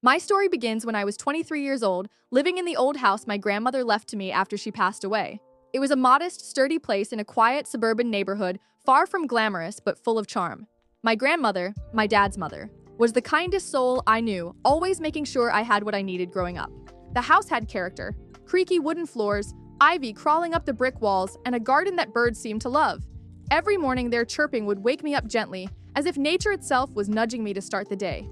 My story begins when I was 23 years old, living in the old house my grandmother left to me after she passed away. It was a modest, sturdy place in a quiet suburban neighborhood, far from glamorous but full of charm. My grandmother, my dad's mother, was the kindest soul I knew, always making sure I had what I needed growing up. The house had character: creaky wooden floors, ivy crawling up the brick walls, and a garden that birds seemed to love. Every morning their chirping would wake me up gently, as if nature itself was nudging me to start the day.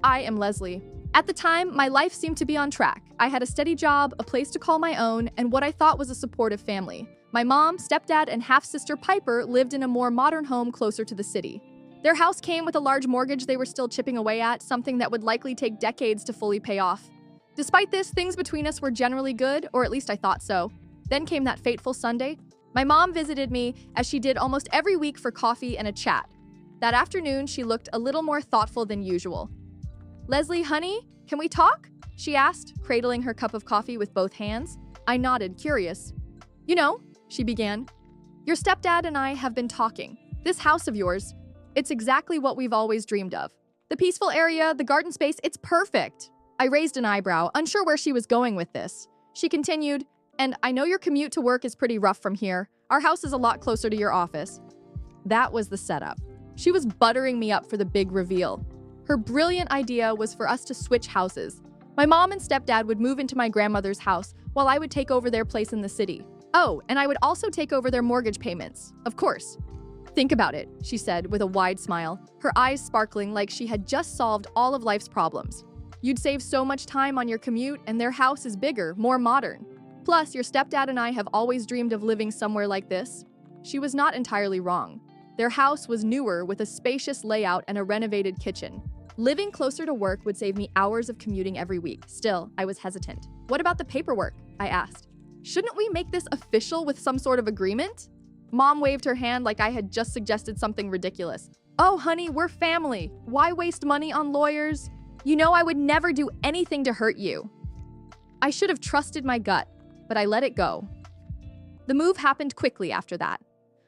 I am Leslie. At the time, my life seemed to be on track. I had a steady job, a place to call my own, and what I thought was a supportive family. My mom, stepdad, and half-sister Piper lived in a more modern home closer to the city. Their house came with a large mortgage they were still chipping away at, something that would likely take decades to fully pay off. Despite this, things between us were generally good, or at least I thought so. Then came that fateful Sunday. My mom visited me, as she did almost every week, for coffee and a chat. That afternoon, she looked a little more thoughtful than usual. "Leslie, honey, can we talk?" she asked, cradling her cup of coffee with both hands. I nodded, curious. "You know," she began, "your stepdad and I have been talking. This house of yours, it's exactly what we've always dreamed of. The peaceful area, the garden space, it's perfect." I raised an eyebrow, unsure where she was going with this. She continued, "And I know your commute to work is pretty rough from here. Our house is a lot closer to your office." That was the setup. She was buttering me up for the big reveal. Her brilliant idea was for us to switch houses. My mom and stepdad would move into my grandmother's house, while I would take over their place in the city. Oh, and I would also take over their mortgage payments, of course. "Think about it," she said with a wide smile, her eyes sparkling like she had just solved all of life's problems. "You'd save so much time on your commute, and their house is bigger, more modern. Plus, your stepdad and I have always dreamed of living somewhere like this." She was not entirely wrong. Their house was newer, with a spacious layout and a renovated kitchen. Living closer to work would save me hours of commuting every week. Still, I was hesitant. "What about the paperwork?" I asked. "Shouldn't we make this official with some sort of agreement?" Mom waved her hand like I had just suggested something ridiculous. "Oh, honey, we're family. Why waste money on lawyers? You know I would never do anything to hurt you." I should have trusted my gut, but I let it go. The move happened quickly after that.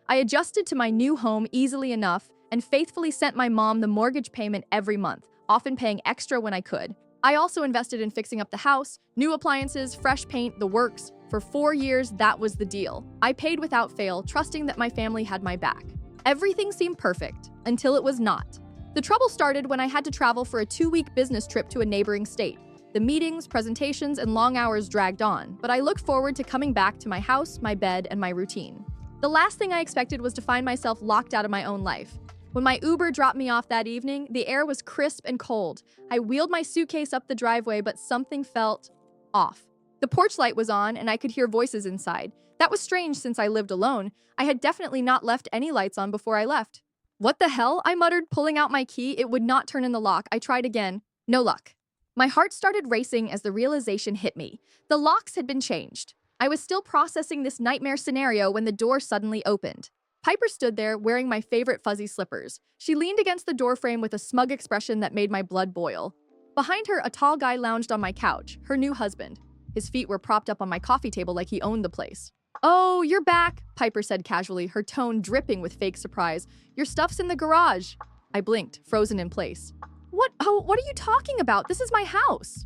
I adjusted to my new home easily enough and faithfully sent my mom the mortgage payment every month, often paying extra when I could. I also invested in fixing up the house, new appliances, fresh paint, the works. For 4 years, that was the deal. I paid without fail, trusting that my family had my back. Everything seemed perfect, until it was not. The trouble started when I had to travel for a 2-week business trip to a neighboring state. The meetings, presentations, and long hours dragged on, but I looked forward to coming back to my house, my bed, and my routine. The last thing I expected was to find myself locked out of my own life. When my Uber dropped me off that evening, the air was crisp and cold. I wheeled my suitcase up the driveway, but something felt off. The porch light was on, and I could hear voices inside. That was strange since I lived alone. I had definitely not left any lights on before I left. "What the hell?" I muttered, pulling out my key. It would not turn in the lock. I tried again. No luck. My heart started racing as the realization hit me. The locks had been changed. I was still processing this nightmare scenario when the door suddenly opened. Piper stood there, wearing my favorite fuzzy slippers. She leaned against the doorframe with a smug expression that made my blood boil. Behind her, a tall guy lounged on my couch, her new husband. His feet were propped up on my coffee table like he owned the place. "Oh, you're back," Piper said casually, her tone dripping with fake surprise. "Your stuff's in the garage." I blinked, frozen in place. What are you talking about? This is my house."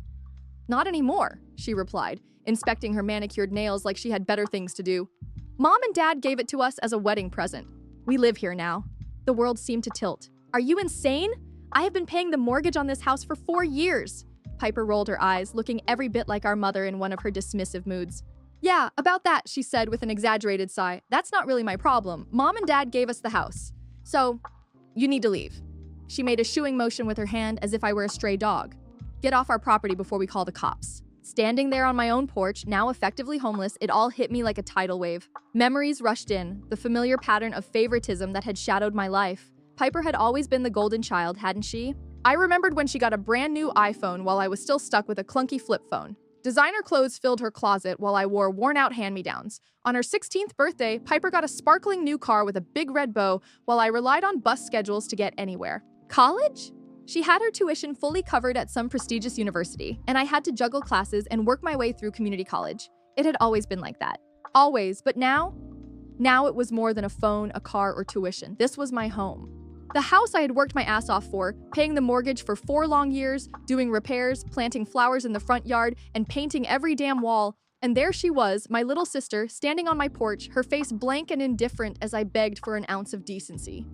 "Not anymore," she replied, inspecting her manicured nails like she had better things to do. "Mom and Dad gave it to us as a wedding present. We live here now." The world seemed to tilt. "Are you insane? I have been paying the mortgage on this house for 4 years." Piper rolled her eyes, looking every bit like our mother in one of her dismissive moods. "Yeah, about that," she said with an exaggerated sigh. "That's not really my problem. Mom and Dad gave us the house. So, you need to leave." She made a shooing motion with her hand as if I were a stray dog. "Get off our property before we call the cops." Standing there on my own porch, now effectively homeless, it all hit me like a tidal wave. Memories rushed in, the familiar pattern of favoritism that had shadowed my life. Piper had always been the golden child, hadn't she? I remembered when she got a brand new iPhone while I was still stuck with a clunky flip phone. Designer clothes filled her closet while I wore worn-out hand-me-downs. On her 16th birthday, Piper got a sparkling new car with a big red bow while I relied on bus schedules to get anywhere. College? She had her tuition fully covered at some prestigious university, and I had to juggle classes and work my way through community college. It had always been like that. Always, but now? Now it was more than a phone, a car, or tuition. This was my home. The house I had worked my ass off for, paying the mortgage for 4 long years, doing repairs, planting flowers in the front yard, and painting every damn wall. And there she was, my little sister, standing on my porch, her face blank and indifferent as I begged for an ounce of decency.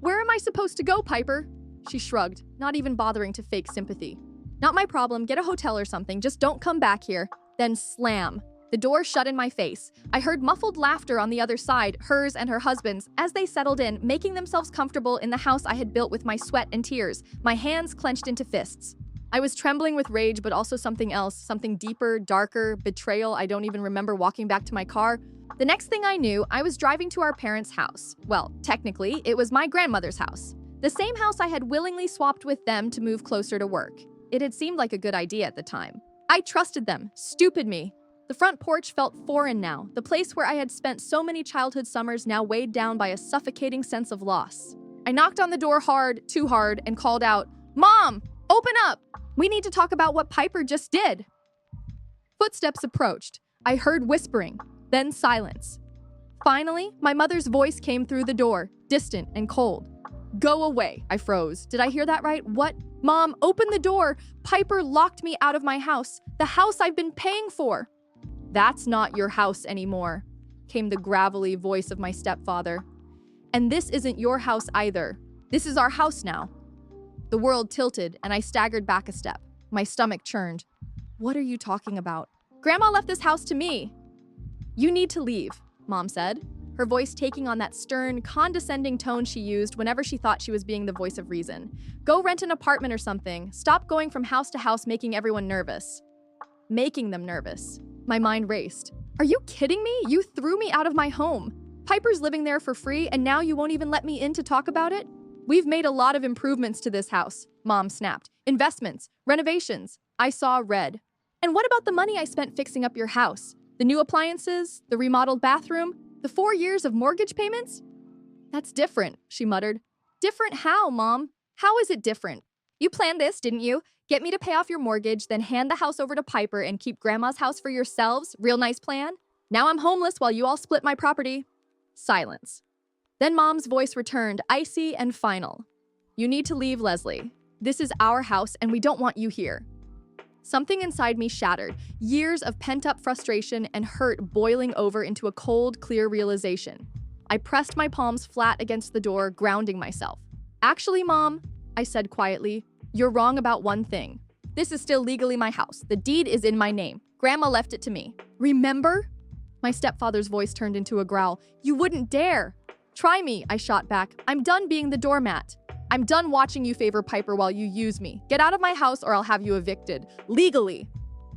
"Where am I supposed to go, Piper?" She shrugged, not even bothering to fake sympathy. "Not my problem, get a hotel or something, just don't come back here." Then slam. The door shut in my face. I heard muffled laughter on the other side, hers and her husband's, as they settled in, making themselves comfortable in the house I had built with my sweat and tears, my hands clenched into fists. I was trembling with rage, but also something else, something deeper, darker, betrayal. I don't even remember walking back to my car. The next thing I knew, I was driving to our parents' house. Well, technically, it was my grandmother's house. The same house I had willingly swapped with them to move closer to work. It had seemed like a good idea at the time. I trusted them. Stupid me. The front porch felt foreign now, the place where I had spent so many childhood summers now weighed down by a suffocating sense of loss. I knocked on the door hard, too hard, and called out, "Mom, open up! We need to talk about what Piper just did." Footsteps approached. I heard whispering, then silence. Finally, my mother's voice came through the door, distant and cold. "Go away," I froze. Did I hear that right? What? "Mom, open the door! Piper locked me out of my house, the house I've been paying for." "That's not your house anymore," came the gravelly voice of my stepfather. "And this isn't your house either. This is our house now." The world tilted, and I staggered back a step. My stomach churned. "What are you talking about? Grandma left this house to me." "You need to leave," Mom said, her voice taking on that stern, condescending tone she used whenever she thought she was being the voice of reason. "Go rent an apartment or something. Stop going from house to house making everyone nervous." Making them nervous. My mind raced. "Are you kidding me? You threw me out of my home. Piper's living there for free, and now you won't even let me in to talk about it?" "We've made a lot of improvements to this house," Mom snapped. "Investments, renovations." I saw red. "And what about the money I spent fixing up your house? The new appliances, the remodeled bathroom, the 4 years of mortgage payments?" "That's different," she muttered. "Different how, Mom? How is it different? You planned this, didn't you? Get me to pay off your mortgage, then hand the house over to Piper and keep Grandma's house for yourselves? Real nice plan? Now I'm homeless while you all split my property." Silence. Then Mom's voice returned, icy and final. "You need to leave, Leslie. This is our house and we don't want you here." Something inside me shattered, years of pent-up frustration and hurt boiling over into a cold, clear realization. I pressed my palms flat against the door, grounding myself. "Actually, Mom," I said quietly, "you're wrong about one thing. This is still legally my house. The deed is in my name. Grandma left it to me. Remember?" My stepfather's voice turned into a growl. "You wouldn't dare." "Try me," I shot back. "I'm done being the doormat. I'm done watching you favor Piper while you use me. Get out of my house or I'll have you evicted. Legally."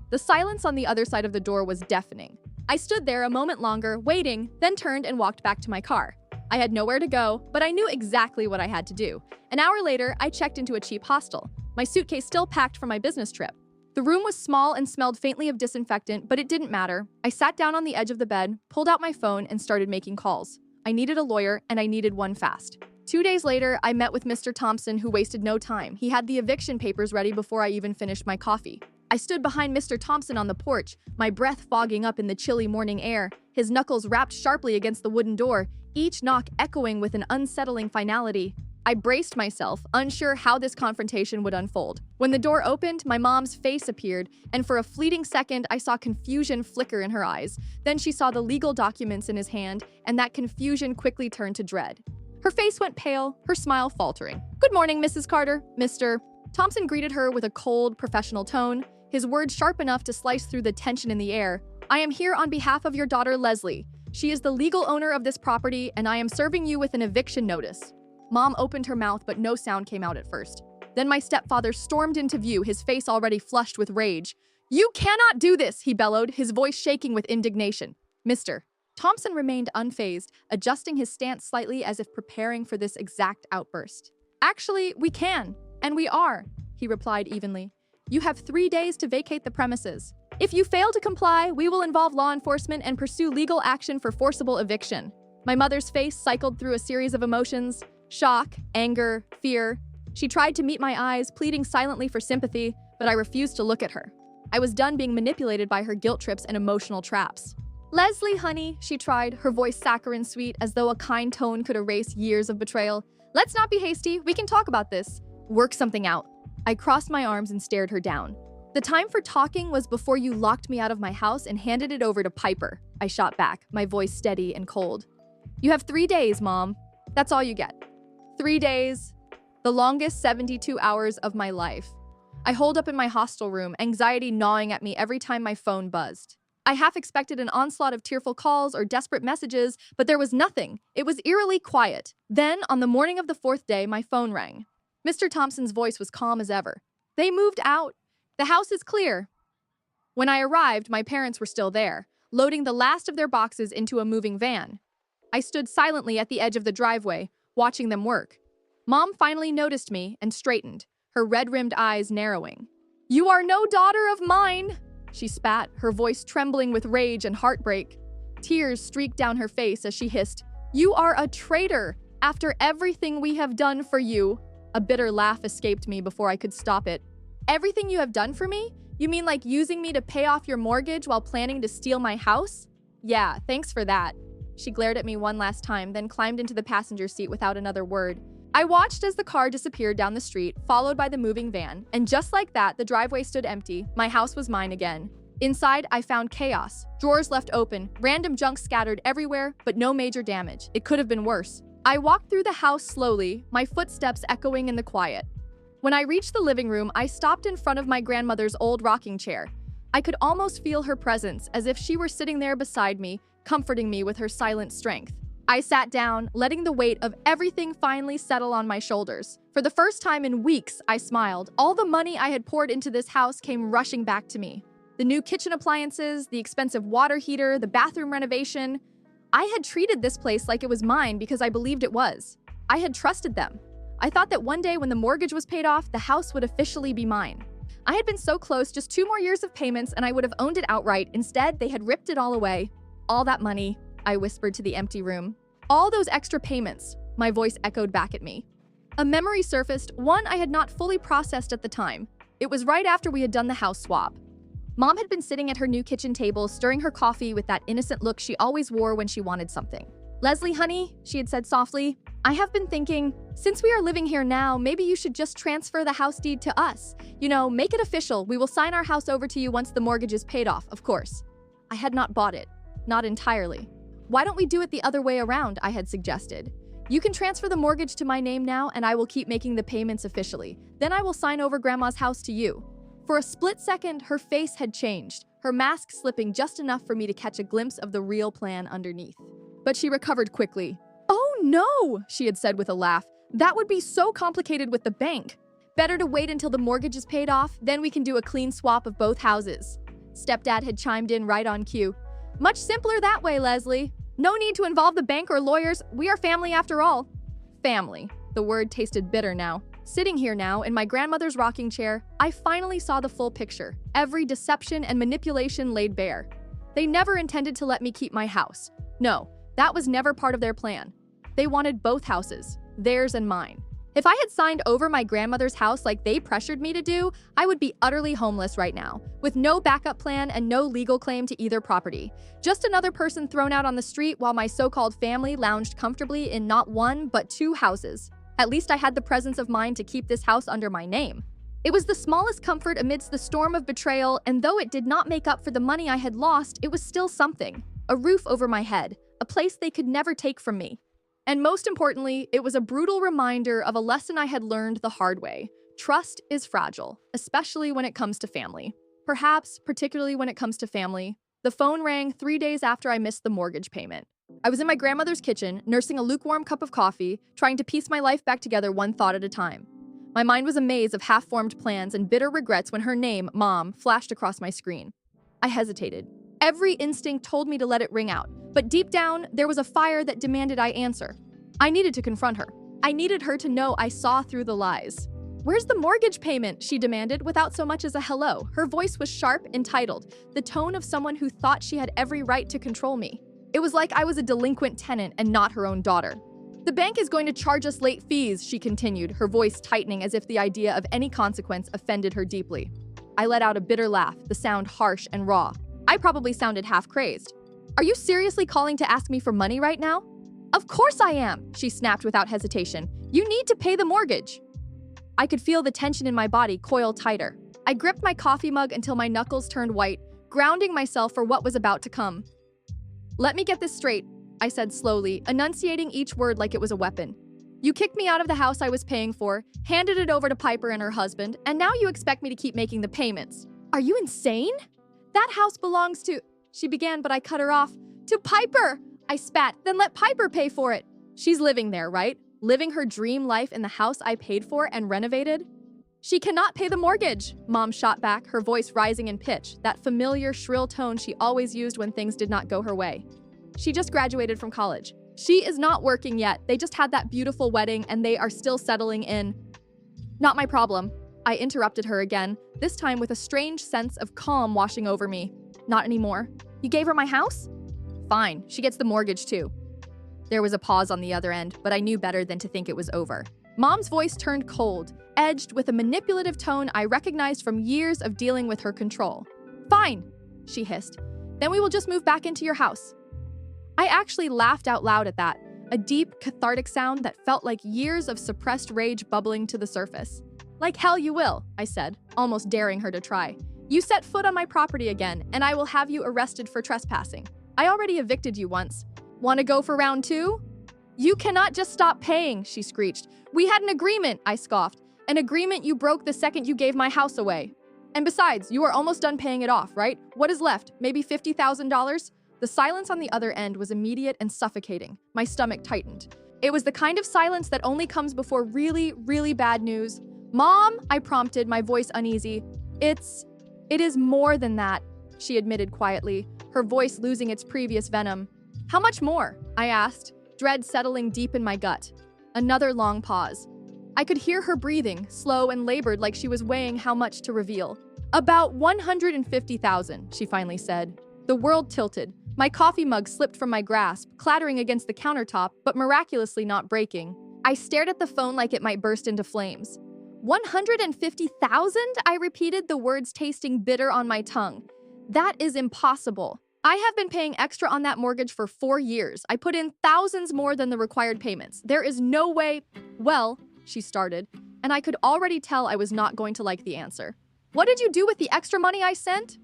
The silence on the other side of the door was deafening. I stood there a moment longer, waiting, then turned and walked back to my car. I had nowhere to go, but I knew exactly what I had to do. An hour later, I checked into a cheap hostel, my suitcase still packed from my business trip. The room was small and smelled faintly of disinfectant, but it didn't matter. I sat down on the edge of the bed, pulled out my phone, and started making calls. I needed a lawyer, and I needed one fast. 2 days later, I met with Mr. Thompson, who wasted no time. He had the eviction papers ready before I even finished my coffee. I stood behind Mr. Thompson on the porch, my breath fogging up in the chilly morning air, his knuckles rapped sharply against the wooden door, each knock echoing with an unsettling finality. I braced myself, unsure how this confrontation would unfold. When the door opened, my mom's face appeared, and for a fleeting second, I saw confusion flicker in her eyes. Then she saw the legal documents in his hand, and that confusion quickly turned to dread. Her face went pale, her smile faltering. "Good morning, Mrs. Carter, Mr. Thompson greeted her with a cold, professional tone, his words sharp enough to slice through the tension in the air. "I am here on behalf of your daughter, Leslie. She is the legal owner of this property, and I am serving you with an eviction notice." Mom opened her mouth, but no sound came out at first. Then my stepfather stormed into view, his face already flushed with rage. "You cannot do this," he bellowed, his voice shaking with indignation. "Mr. Thompson remained unfazed, adjusting his stance slightly as if preparing for this exact outburst. "Actually, we can, and we are," he replied evenly. "You have 3 days to vacate the premises. If you fail to comply, we will involve law enforcement and pursue legal action for forcible eviction." My mother's face cycled through a series of emotions: shock, anger, fear. She tried to meet my eyes, pleading silently for sympathy, but I refused to look at her. I was done being manipulated by her guilt trips and emotional traps. "Leslie, honey," she tried, her voice saccharine sweet as though a kind tone could erase years of betrayal. Let's not be hasty. We can talk about this. Work something out. I crossed my arms and stared her down. The time for talking was before you locked me out of my house and handed it over to Piper. I shot back, my voice steady and cold. You have 3 days, Mom. That's all you get. 3 days. The longest 72 hours of my life. I holed up in my hostel room, anxiety gnawing at me every time my phone buzzed. I half expected an onslaught of tearful calls or desperate messages, but there was nothing. It was eerily quiet. Then, on the morning of the 4th day, my phone rang. Mr. Thompson's voice was calm as ever. They moved out. The house is clear. When I arrived, my parents were still there, loading the last of their boxes into a moving van. I stood silently at the edge of the driveway, watching them work. Mom finally noticed me and straightened, her red-rimmed eyes narrowing. You are no daughter of mine, she spat, her voice trembling with rage and heartbreak. Tears streaked down her face as she hissed, You are a traitor, after everything we have done for you. A bitter laugh escaped me before I could stop it. Everything you have done for me? You mean like using me to pay off your mortgage while planning to steal my house? Yeah, thanks for that. She glared at me one last time, then climbed into the passenger seat without another word. I watched as the car disappeared down the street, followed by the moving van, and just like that, the driveway stood empty. My house was mine again. Inside, I found chaos. Drawers left open, random junk scattered everywhere, but no major damage. It could have been worse. I walked through the house slowly, my footsteps echoing in the quiet. When I reached the living room, I stopped in front of my grandmother's old rocking chair. I could almost feel her presence, as if she were sitting there beside me, comforting me with her silent strength. I sat down, letting the weight of everything finally settle on my shoulders. For the first time in weeks, I smiled. All the money I had poured into this house came rushing back to me. The new kitchen appliances, the expensive water heater, the bathroom renovation. I had treated this place like it was mine because I believed it was. I had trusted them. I thought that one day when the mortgage was paid off, the house would officially be mine. I had been so close, just 2 more years of payments, and I would have owned it outright. Instead, they had ripped it all away. All that money, I whispered to the empty room. All those extra payments, my voice echoed back at me. A memory surfaced, one I had not fully processed at the time. It was right after we had done the house swap. Mom had been sitting at her new kitchen table, stirring her coffee with that innocent look she always wore when she wanted something. Leslie, honey, she had said softly, I have been thinking, since we are living here now, maybe you should just transfer the house deed to us. You know, make it official. We will sign our house over to you once the mortgage is paid off, of course. I had not bought it. Not entirely. Why don't we do it the other way around, I had suggested. You can transfer the mortgage to my name now, and I will keep making the payments officially. Then I will sign over Grandma's house to you. For a split second, her face had changed, her mask slipping just enough for me to catch a glimpse of the real plan underneath. But she recovered quickly. Oh no, she had said with a laugh. That would be so complicated with the bank. Better to wait until the mortgage is paid off, then we can do a clean swap of both houses. Stepdad had chimed in right on cue. Much simpler that way, Leslie. No need to involve the bank or lawyers. We are family after all. Family. The word tasted bitter now. Sitting here now, in my grandmother's rocking chair, I finally saw the full picture. Every deception and manipulation laid bare. They never intended to let me keep my house. No, that was never part of their plan. They wanted both houses, theirs and mine. If I had signed over my grandmother's house like they pressured me to do, I would be utterly homeless right now, with no backup plan and no legal claim to either property. Just another person thrown out on the street while my so-called family lounged comfortably in not one, but 2 houses. At least I had the presence of mind to keep this house under my name. It was the smallest comfort amidst the storm of betrayal, and though it did not make up for the money I had lost, it was still something. A roof over my head, a place they could never take from me. And most importantly, it was a brutal reminder of a lesson I had learned the hard way. Trust is fragile, especially when it comes to family. Perhaps, particularly when it comes to family. The phone rang 3 days after I missed the mortgage payment. I was in my grandmother's kitchen, nursing a lukewarm cup of coffee, trying to piece my life back together one thought at a time. My mind was a maze of half-formed plans and bitter regrets when her name, Mom, flashed across my screen. I hesitated. Every instinct told me to let it ring out, but deep down, there was a fire that demanded I answer. I needed to confront her. I needed her to know I saw through the lies. Where's the mortgage payment? She demanded without so much as a hello. Her voice was sharp, entitled, the tone of someone who thought she had every right to control me. It was like I was a delinquent tenant and not her own daughter. The bank is going to charge us late fees, she continued, her voice tightening as if the idea of any consequence offended her deeply. I let out a bitter laugh, the sound harsh and raw. I probably sounded half crazed. Are you seriously calling to ask me for money right now? Of course I am, she snapped without hesitation. You need to pay the mortgage. I could feel the tension in my body coil tighter. I gripped my coffee mug until my knuckles turned white, grounding myself for what was about to come. Let me get this straight, I said slowly, enunciating each word like it was a weapon. You kicked me out of the house I was paying for, handed it over to Piper and her husband, and now you expect me to keep making the payments. Are you insane? That house belongs to... She began, but I cut her off. To Piper! I spat, then let Piper pay for it. She's living there, right? Living her dream life in the house I paid for and renovated? She cannot pay the mortgage, Mom shot back, her voice rising in pitch, that familiar, shrill tone she always used when things did not go her way. She just graduated from college. She is not working yet. They just had that beautiful wedding and they are still settling in. Not my problem. I interrupted her again, this time with a strange sense of calm washing over me. Not anymore. You gave her my house? Fine, she gets the mortgage too. There was a pause on the other end, but I knew better than to think it was over. Mom's voice turned cold, edged with a manipulative tone I recognized from years of dealing with her control. Fine, she hissed. Then we will just move back into your house. I actually laughed out loud at that, a deep, cathartic sound that felt like years of suppressed rage bubbling to the surface. Like hell you will, I said, almost daring her to try. You set foot on my property again, and I will have you arrested for trespassing. I already evicted you once. Want to go for round 2? You cannot just stop paying, she screeched. We had an agreement, I scoffed. An agreement you broke the second you gave my house away. And besides, you are almost done paying it off, right? What is left? Maybe $50,000? The silence on the other end was immediate and suffocating. My stomach tightened. It was the kind of silence that only comes before really, really bad news. Mom, I prompted, my voice uneasy. It is more than that, she admitted quietly, her voice losing its previous venom. How much more? I asked, dread settling deep in my gut. Another long pause. I could hear her breathing, slow and labored like she was weighing how much to reveal. About $150,000, she finally said. The world tilted. My coffee mug slipped from my grasp, clattering against the countertop, but miraculously not breaking. I stared at the phone like it might burst into flames. 150,000? I repeated, the words tasting bitter on my tongue. That is impossible. I have been paying extra on that mortgage for 4 years. I put in thousands more than the required payments. There is no way... Well, she started, and I could already tell I was not going to like the answer. What did you do with the extra money I sent?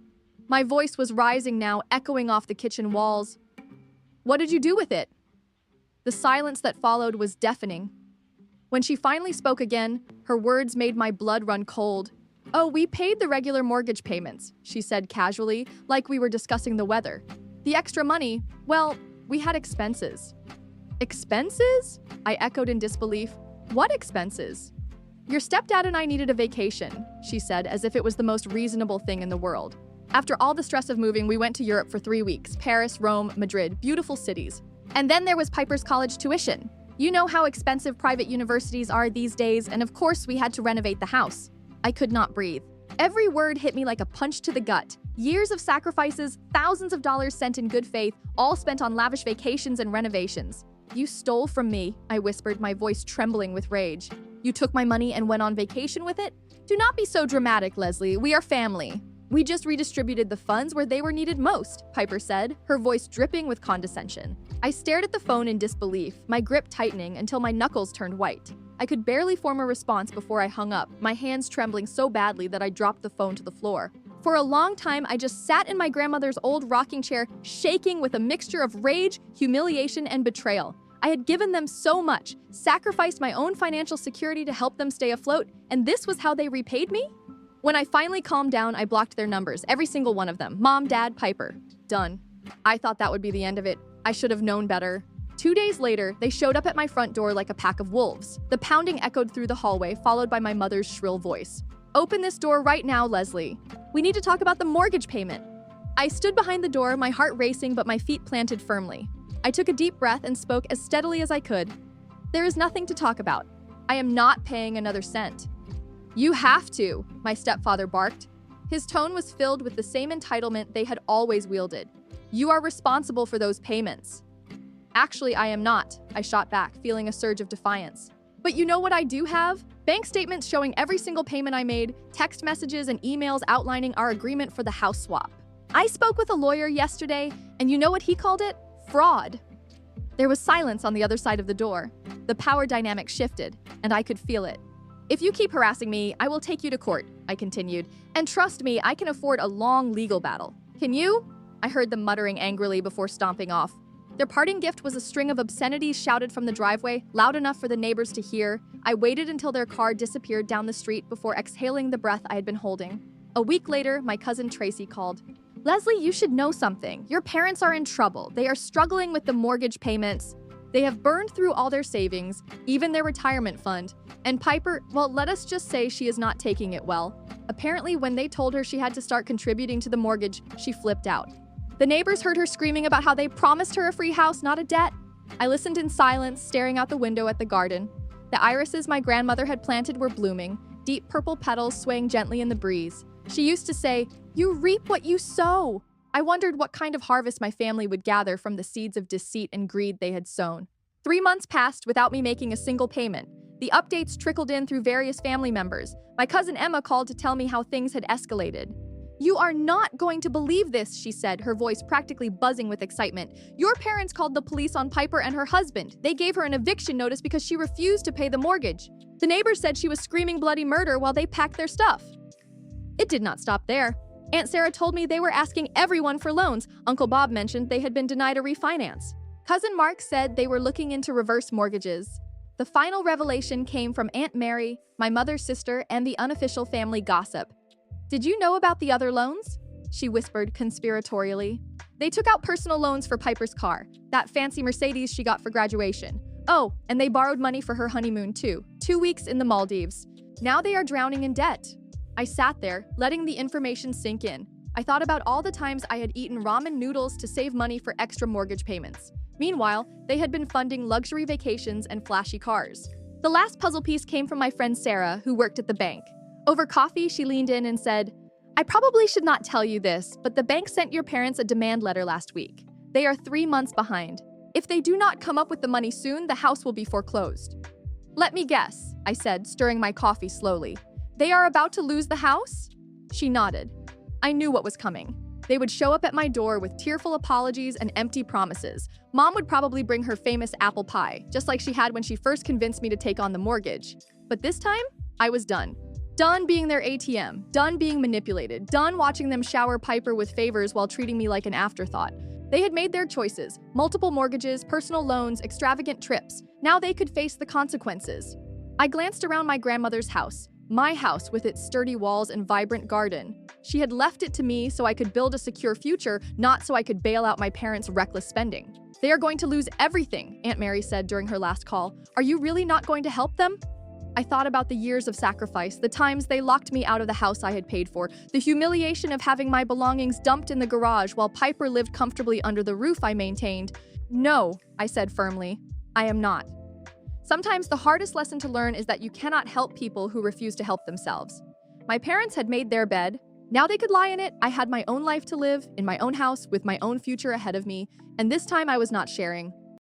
My voice was rising now, echoing off the kitchen walls. What did you do with it? The silence that followed was deafening. When she finally spoke again, her words made my blood run cold. Oh, we paid the regular mortgage payments, she said casually, like we were discussing the weather. The extra money, well, we had expenses. Expenses? I echoed in disbelief. What expenses? Your stepdad and I needed a vacation, she said, as if it was the most reasonable thing in the world. After all the stress of moving, we went to Europe for 3 weeks. Paris, Rome, Madrid, beautiful cities. And then there was Piper's college tuition. You know how expensive private universities are these days, and of course we had to renovate the house. I could not breathe. Every word hit me like a punch to the gut. Years of sacrifices, thousands of dollars sent in good faith, all spent on lavish vacations and renovations. You stole from me, I whispered, my voice trembling with rage. You took my money and went on vacation with it? Do not be so dramatic, Leslie. We are family. We just redistributed the funds where they were needed most, Piper said, her voice dripping with condescension. I stared at the phone in disbelief, my grip tightening until my knuckles turned white. I could barely form a response before I hung up, my hands trembling so badly that I dropped the phone to the floor. For a long time, I just sat in my grandmother's old rocking chair, shaking with a mixture of rage, humiliation, and betrayal. I had given them so much, sacrificed my own financial security to help them stay afloat, and this was how they repaid me? When I finally calmed down, I blocked their numbers, every single one of them. Mom, Dad, Piper. Done. I thought that would be the end of it. I should have known better. 2 days later, they showed up at my front door like a pack of wolves. The pounding echoed through the hallway, followed by my mother's shrill voice. Open this door right now, Leslie. We need to talk about the mortgage payment. I stood behind the door, my heart racing but my feet planted firmly. I took a deep breath and spoke as steadily as I could. There is nothing to talk about. I am not paying another cent. You have to, my stepfather barked. His tone was filled with the same entitlement they had always wielded. You are responsible for those payments. Actually, I am not, I shot back, feeling a surge of defiance. But you know what I do have? Bank statements showing every single payment I made, text messages and emails outlining our agreement for the house swap. I spoke with a lawyer yesterday, and you know what he called it? Fraud. There was silence on the other side of the door. The power dynamic shifted, and I could feel it. "If you keep harassing me, I will take you to court," I continued. "And trust me, I can afford a long legal battle. Can you?" I heard them muttering angrily before stomping off. Their parting gift was a string of obscenities shouted from the driveway, loud enough for the neighbors to hear. I waited until their car disappeared down the street before exhaling the breath I had been holding. A week later, my cousin Tracy called. "Leslie, you should know something. Your parents are in trouble. They are struggling with the mortgage payments. They have burned through all their savings, even their retirement fund. And Piper, well, let us just say she is not taking it well. Apparently, when they told her she had to start contributing to the mortgage, she flipped out. The neighbors heard her screaming about how they promised her a free house, not a debt. I listened in silence, staring out the window at the garden. The irises my grandmother had planted were blooming, deep purple petals swaying gently in the breeze. She used to say, 'You reap what you sow.' I wondered what kind of harvest my family would gather from the seeds of deceit and greed they had sown. 3 months passed without me making a single payment. The updates trickled in through various family members. My cousin Emma called to tell me how things had escalated. 'You are not going to believe this,' she said, her voice practically buzzing with excitement. 'Your parents called the police on Piper and her husband. They gave her an eviction notice because she refused to pay the mortgage. The neighbors said she was screaming bloody murder while they packed their stuff.' It did not stop there. Aunt Sarah told me they were asking everyone for loans. Uncle Bob mentioned they had been denied a refinance. Cousin Mark said they were looking into reverse mortgages. The final revelation came from Aunt Mary, my mother's sister, and the unofficial family gossip. 'Did you know about the other loans?' she whispered conspiratorially. 'They took out personal loans for Piper's car, that fancy Mercedes she got for graduation. Oh, and they borrowed money for her honeymoon too, 2 weeks in the Maldives. Now they are drowning in debt.' I sat there, letting the information sink in. I thought about all the times I had eaten ramen noodles to save money for extra mortgage payments. Meanwhile, they had been funding luxury vacations and flashy cars. The last puzzle piece came from my friend Sarah, who worked at the bank. Over coffee, she leaned in and said, 'I probably should not tell you this, but the bank sent your parents a demand letter last week. They are 3 months behind. If they do not come up with the money soon, the house will be foreclosed.' 'Let me guess,' I said, stirring my coffee slowly. 'They are about to lose the house?' She nodded. I knew what was coming. They would show up at my door with tearful apologies and empty promises. Mom would probably bring her famous apple pie, just like she had when she first convinced me to take on the mortgage. But this time, I was done. Done being their ATM, done being manipulated, done watching them shower Piper with favors while treating me like an afterthought. They had made their choices, multiple mortgages, personal loans, extravagant trips. Now they could face the consequences. I glanced around my grandmother's house, my house with its sturdy walls and vibrant garden. She had left it to me so I could build a secure future, not so I could bail out my parents' reckless spending. 'They are going to lose everything,' Aunt Mary said during her last call. 'Are you really not going to help them?' I thought about the years of sacrifice, the times they locked me out of the house I had paid for, the humiliation of having my belongings dumped in the garage while Piper lived comfortably under the roof I maintained. 'No,' I said firmly, 'I am not.' Sometimes the hardest lesson to learn is that you cannot help people who refuse to help themselves. My parents had made their bed. Now they could lie in it. I had my own life to live, in my own house, with my own future ahead of me, and this time I was not sharing.